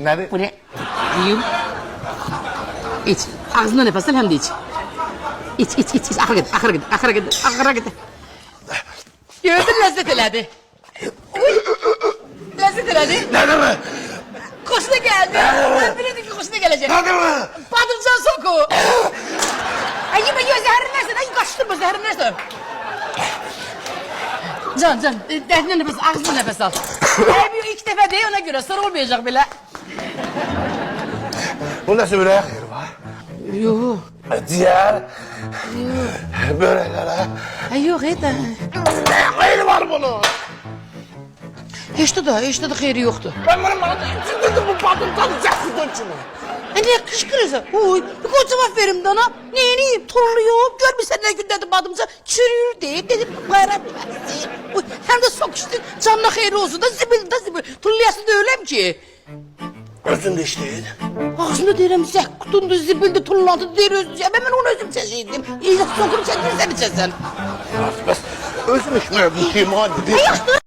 Nedir? Bu ne? Yiyeyim. İç. Ağzından nefes al hem de iç. İç. Ahıra git. Gördün lezzet eledi. Lezzet eledi. Nedir mi? Koşuna geldi. Ben bilirdim ki koşuna gelecek. Nedir mi? Patlıcan soku. Ay yeme zehirlersin. Ay kaçtırma zehirlersin. Can. Defne nefes, ağzına nefes al. Her bir iki defa değil ona göre sonra olmayacak bile. Bu nasıl börek yeri var? Yok. Diğer böreklere. Yok et. Ne yeri var bunun? Hiç de xeyri yoktu. Ben bunu bana dedim bu patlıcanı çaksın şunu. Ne kışkırırsa? Oy, bir koç cevap verim de ona. Neyini turluyor, görmüşsen ne gün dedim adımıza. Çürüyor deyip dedim gayret versin. Oy, hem de sokuştu, canına xeyri olsun da zibil. Turlayasın da öylem ki. Özünde işleyin. Ağzını derim zek kutundu, zibildi, turlandı, deri özünce. Ben onu özüm seçeydim. İyice sokup çekilsen içersen. Bas. Özüm işmeye bu kim hadi. Ayakta.